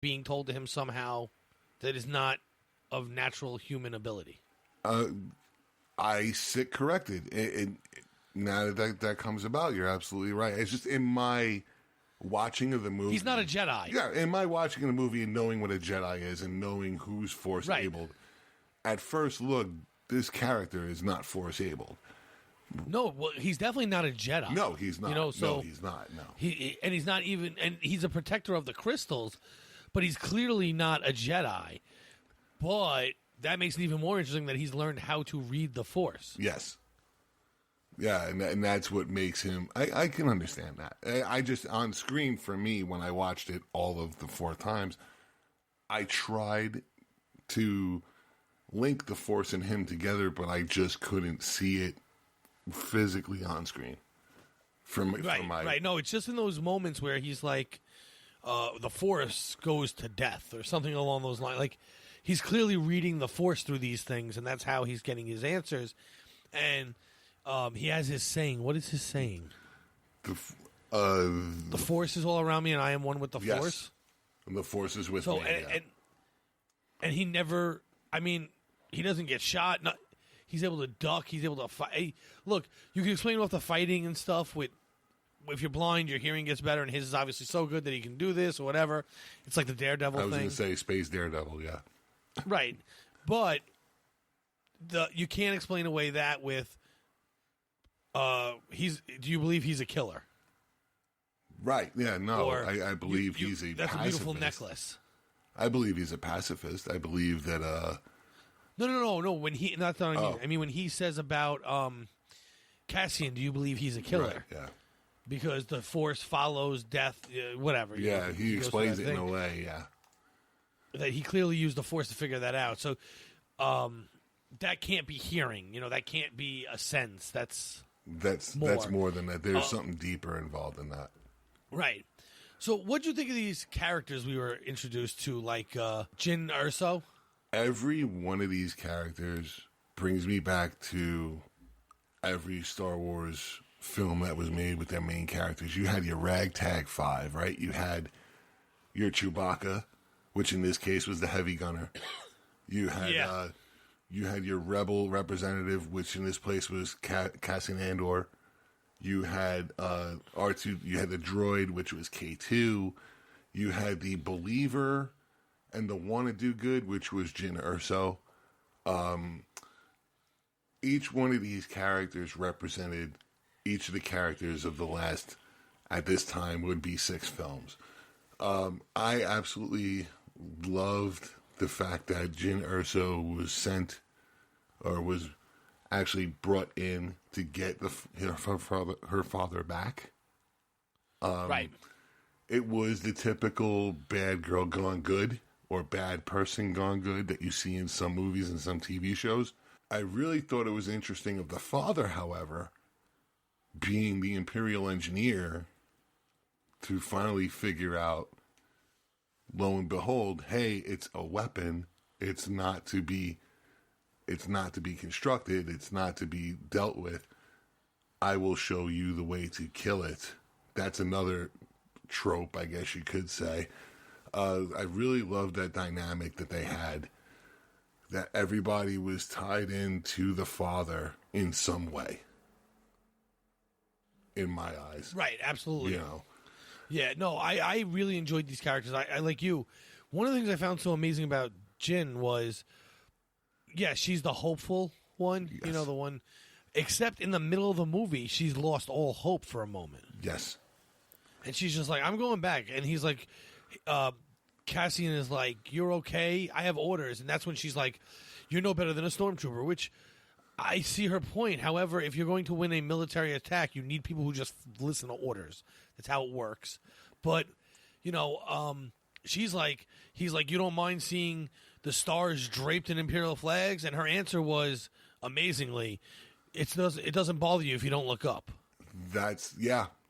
being told to him somehow that is not of natural human ability. I sit corrected. Now that comes about, you're absolutely right. It's just in my watching of the movie. He's not a Jedi. Yeah, in my watching of the movie and knowing what a Jedi is and knowing who's Force-abled, at first look, this character is not Force-abled. No, well, he's definitely not a Jedi. No, he's not. No, he's not. No, he's not even. And he's a protector of the crystals, but he's clearly not a Jedi. But that makes it even more interesting that he's learned how to read the Force. Yes. Yeah, and that's what makes him. I can understand that. I just on screen for me when I watched it all of the 4 times, I tried to link the Force and him together, but I just couldn't see it physically on screen. Right. No, it's just in those moments where he's like, the Force goes to death or something along those lines. Like, he's clearly reading the Force through these things, and that's how he's getting his answers. And he has his saying. What is his saying? The Force is all around me, and I am one with the Force. And the Force is with me. And he never. I mean, he doesn't get shot. He's able to duck. He's able to fight. Hey, look, you can explain about the fighting and stuff with. If you're blind, your hearing gets better, and his is obviously so good that he can do this or whatever. It's like the Daredevil thing. I was going to say Space Daredevil, yeah. Right. But you can't explain away that with do you believe he's a killer? Right. Yeah, no. I believe he's a that's pacifist. A beautiful necklace. I believe he's a pacifist. I believe that No. When he not on you. I mean when he says about Cassian, do you believe he's a killer? Right, yeah. Because the Force follows death, whatever. Yeah, he explains it in a way, yeah. That he clearly used the Force to figure that out. So that can't be hearing. That can't be a sense. That's more than that. There's something deeper involved in that. Right. So what'd you think of these characters we were introduced to, like Jyn Erso? Every one of these characters brings me back to every Star Wars film that was made with their main characters. You had your ragtag 5, right? You had your Chewbacca, which in this case was the heavy gunner. You had your rebel representative, which in this place was Cassian Andor. You had R2. You had the droid, which was K2. You had the believer and the wanna do good, which was Jyn Erso. Each one of these characters represented each of the characters of the last, at this time, would be 6 films. I absolutely loved the fact that Jyn Erso was sent, or was actually brought in to get her father back. Right. It was the typical bad girl gone good, or bad person gone good that you see in some movies and some TV shows. I really thought it was interesting of the father, however, being the Imperial engineer, to finally figure out, lo and behold, hey, it's a weapon. It's not to be constructed. It's not to be dealt with. I will show you the way to kill it. That's another trope, I guess you could say. I really loved that dynamic that they had, that everybody was tied into the father in some way. In my eyes. Right, absolutely. Yeah, no, I really enjoyed these characters. I like you. One of the things I found so amazing about Jyn was, she's the hopeful one. Yes. The one, except in the middle of the movie, she's lost all hope for a moment. Yes. And she's just like, I'm going back. And he's like, Cassian is like, you're okay? I have orders. And that's when she's like, you're no better than a stormtrooper, which I see her point. However, if you're going to win a military attack, you need people who just listen to orders. That's how it works. But, he's like, you don't mind seeing the stars draped in Imperial flags? And her answer was, amazingly, it doesn't bother you if you don't look up.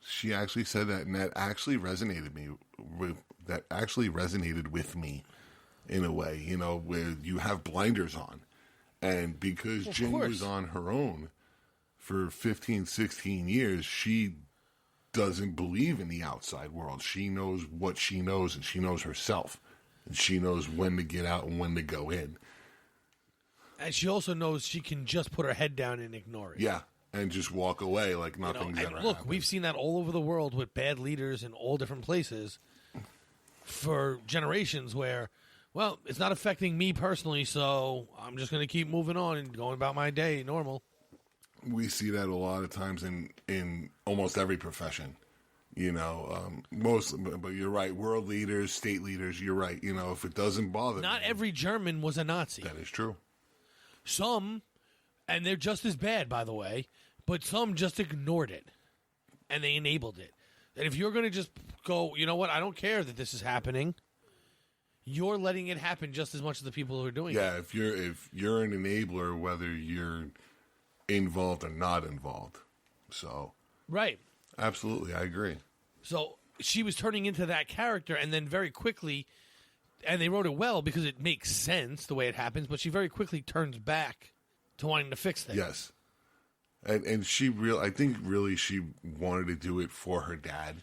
She actually said that, and that actually resonated with me in a way, where you have blinders on. And because Jyn was on her own for 15, 16 years, she doesn't believe in the outside world. She knows what she knows, and she knows herself. And she knows when to get out and when to go in. And she also knows she can just put her head down and ignore it. Yeah, and just walk away like nothing's ever happened. Look, we've seen that all over the world with bad leaders in all different places for generations where, well, it's not affecting me personally, so I'm just going to keep moving on and going about my day normal. We see that a lot of times in almost every profession. You know, most, but you're right. World leaders, state leaders, you're right. You know, if it doesn't bother Not them, every German was a Nazi. that is true. Some, and they're just as bad, by the way, but some just ignored it, and they enabled it. And if you're going to just go, you know what, I don't care that this is happening, you're letting it happen just as much as the people who are doing it. Yeah, if you're an enabler, whether you're involved or not involved. So, Right. absolutely, I agree. So she was turning into that character, and then very quickly, and they wrote it well because it makes sense the way it happens, but she very quickly turns back to wanting to fix things. Yes. And I think really she wanted to do it for her dad,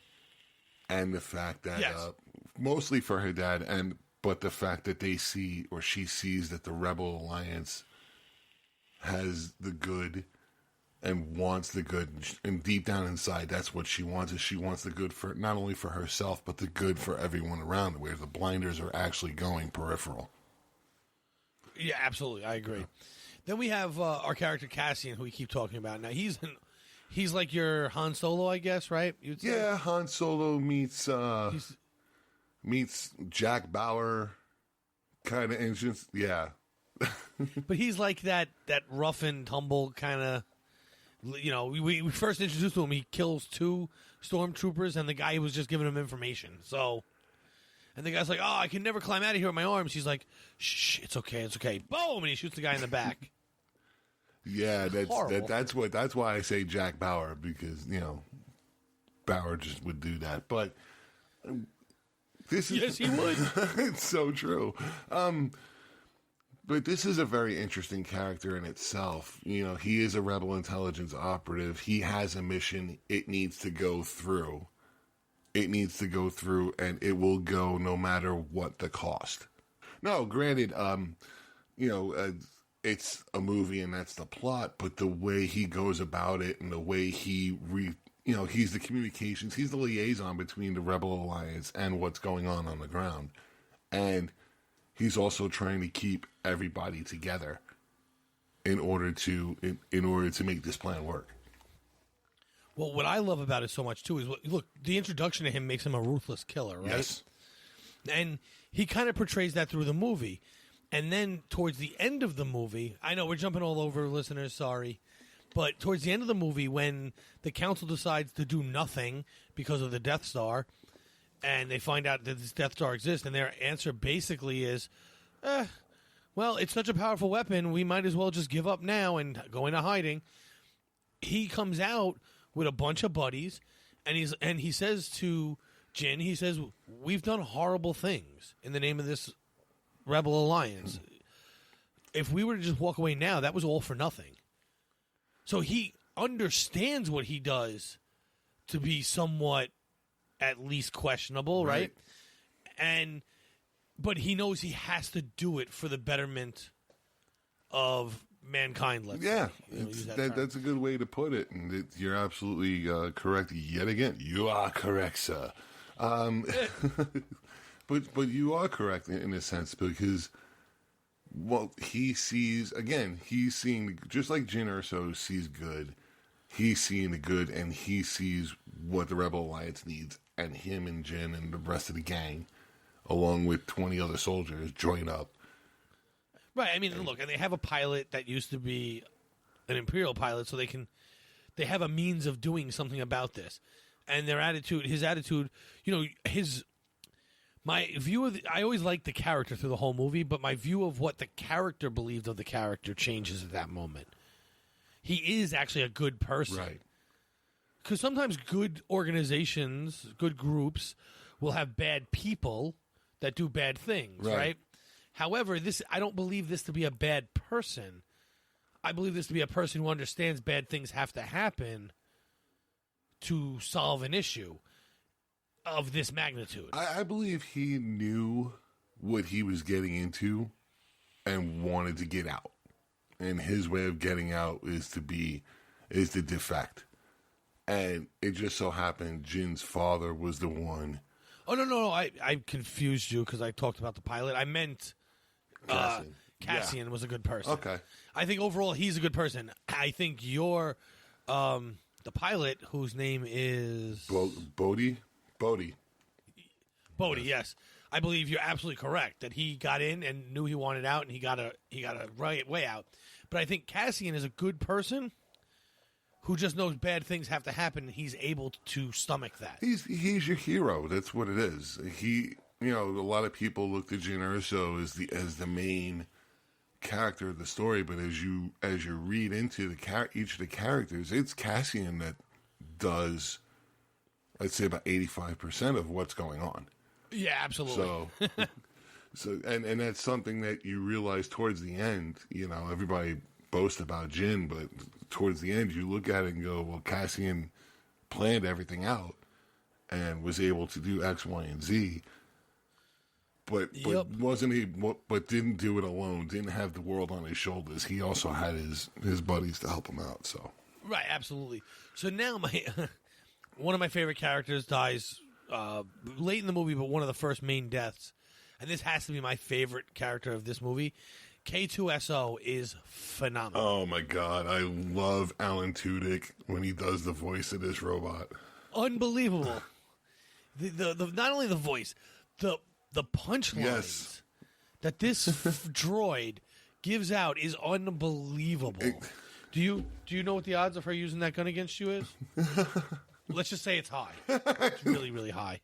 and the fact that Yes. mostly for her dad, but the fact that she sees that the Rebel Alliance has the good and wants the good, and deep down inside, that's what she wants. Is she wants the good for not only for herself, but the good for everyone around her, where the blinders are actually going peripheral. Yeah, absolutely. I agree. Then we have our character Cassian, who we keep talking about. Now, he's like your Han Solo, I guess, right? You'd say? Yeah, Han Solo meets Jack Bauer kind of entrance. Yeah. But he's like that rough and tumble kind of, you know, we first introduced to him, he kills 2 stormtroopers, and the guy was just giving him information. So, and the guy's like, oh, I can never climb out of here with my arms. He's like, shh, it's okay. Boom! And he shoots the guy in the back. Yeah, that's why I say Jack Bauer, because, you know, Bauer just would do that. But this is Yes, he would. it's so true. But this is a very interesting character in itself. You know, he is a rebel intelligence operative. He has a mission. It needs to go through. And it will go no matter what the cost. No, granted, it's a movie and that's the plot, but the way he goes about it and the way he's the communications, he's the liaison between the Rebel Alliance and what's going on the ground. And he's also trying to keep everybody together in order to make this plan work. Well, what I love about it so much, too, is, look, the introduction to him makes him a ruthless killer, right? Yes. And he kind of portrays that through the movie. And then towards the end of the movie, I know we're jumping all over, listeners, sorry. But towards the end of the movie, when the council decides to do nothing because of the Death Star, and they find out that this Death Star exists, and their answer basically is, well, it's such a powerful weapon, we might as well just give up now and go into hiding. He comes out with a bunch of buddies, and he says to Jin, he says, we've done horrible things in the name of this Rebel Alliance. If we were to just walk away now, that was all for nothing. So he understands what he does to be somewhat at least questionable, right? But he knows he has to do it for the betterment of mankind, let's say. That's a good way to put it, and you're absolutely correct yet again. You are correct, sir. But you are correct in a sense, because he's seeing, just like Jyn Erso sees good, he's seeing the good, and he sees what the Rebel Alliance needs, and him and Jyn and the rest of the gang, along with 20 other soldiers, join up. Right, I mean, look, and they have a pilot that used to be an Imperial pilot, so they have a means of doing something about this. And his attitude, you know, my view of I always liked the character through the whole movie, but my view of what the character believed of the character changes at that moment. He is actually a good person. Right. Because sometimes good organizations, good groups, will have bad people that do bad things, right? However, I don't believe this to be a bad person. I believe this to be a person who understands bad things have to happen to solve an issue of this magnitude. I believe he knew what he was getting into and wanted to get out. And his way of getting out is to defect. And it just so happened Jin's father was the one. Oh, no. I confused you because I talked about the pilot. I meant Cassian was a good person. Okay. I think overall he's a good person. I think you're the pilot, whose name is... Bodhi, yes. I believe you're absolutely correct that he got in and knew he wanted out, and he got a right way out. But I think Cassian is a good person who just knows bad things have to happen, and he's able to stomach that. He's your hero. That's what it is. A lot of people look to Jyn Erso as the main character of the story, but as you read into each of the characters, it's Cassian that does, I'd say, about 85% of what's going on. Yeah, absolutely. So and that's something that you realize towards the end. Everybody boasts about Jyn, but towards the end, you look at it and go, well, Cassian planned everything out and was able to do X, Y, and Z. But wasn't he? But didn't do it alone. Didn't have the world on his shoulders. He also had his buddies to help him out. So right, absolutely. So now one of my favorite characters dies late in the movie, but one of the first main deaths, and this has to be my favorite character of this movie. K2SO is phenomenal. Oh my God, I love Alan Tudyk when he does the voice of this robot. Unbelievable. the not only the voice, the punchlines that this droid gives out is unbelievable. Do you know what the odds of her using that gun against you is? Let's just say it's high. It's really, really high.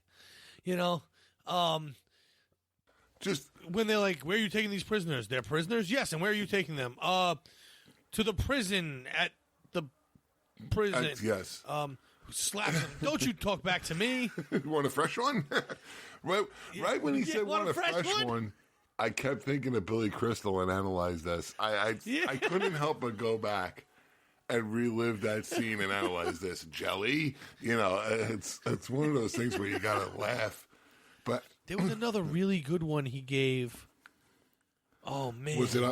Just when they're like, "Where are you taking these prisoners?" They're prisoners, yes. And where are you taking them? To the prison at the prison. Yes. Slaps him. Don't you talk back to me? You want a fresh one? right when he said want a fresh one, I kept thinking of Billy Crystal and Analyze This. I couldn't help but go back and relive that scene and analyze this. Jelly, it's one of those things where you gotta laugh. But there was another really good one he gave. Oh man, was it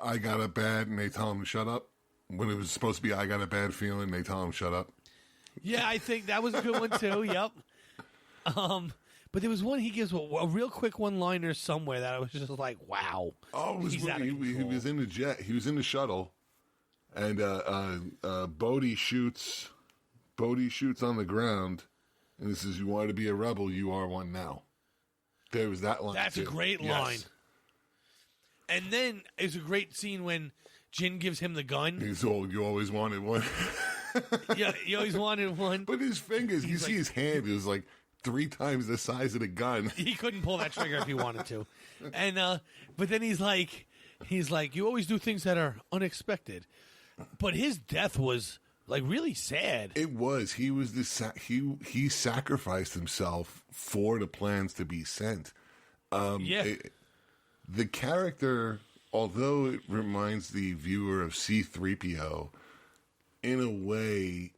I got a bad and they tell him to shut up? When it was supposed to be I got a bad feeling, they tell him shut up. Yeah, I think that was a good one too. Yep. But there was one he gives a real quick one-liner somewhere that I was just like, wow. Oh, he was in the jet. He was in the shuttle, and Bodhi shoots on the ground, and he says, "You want to be a rebel? You are one now." There was that line. That's too. A great line. And then it's a great scene when Jyn gives him the gun. He's all, "You always wanted one." Yeah, you always wanted one. But his fingers, you see his hand, it was like 3 times the size of the gun. He couldn't pull that trigger if he wanted to. And but then he's like, "You always do things that are unexpected." But his death was like really sad. It was. He was he sacrificed himself for the plans to be sent. The character, although it reminds the viewer of C-3PO, in a way,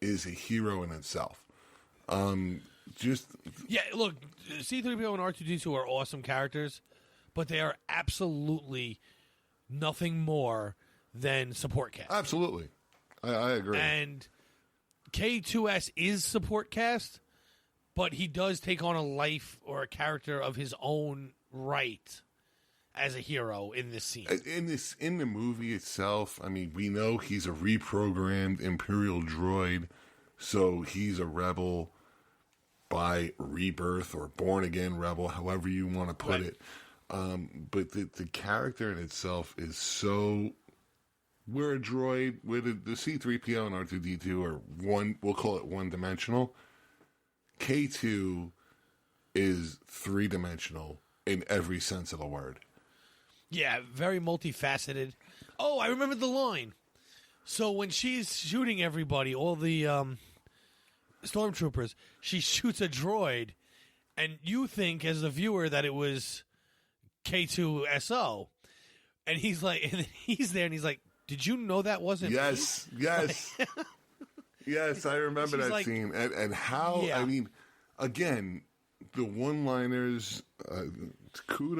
is a hero in itself. Look, C-3PO and R2-D2 are awesome characters, but they are absolutely nothing more than support cast. Absolutely. I agree. And K2S is support cast, but he does take on a life or a character of his own right as a hero in this scene. In the movie itself, I mean, we know he's a reprogrammed Imperial droid, so he's a rebel by rebirth or born again rebel, however you want to put it. But the character in itself is so. We're a droid. The C-3PO and R2-D2 are we'll call it one-dimensional. K2 is 3-dimensional in every sense of the word. Yeah, very multifaceted. Oh, I remember the line. So when she's shooting everybody, all the stormtroopers, she shoots a droid, and you think as the viewer that it was K2SO, and he's like, and he's there, and he's like, "Did you know that wasn't?" Yes, me? yes, yes. I remember that scene, and how. Yeah. I mean, again, the one-liners, kudos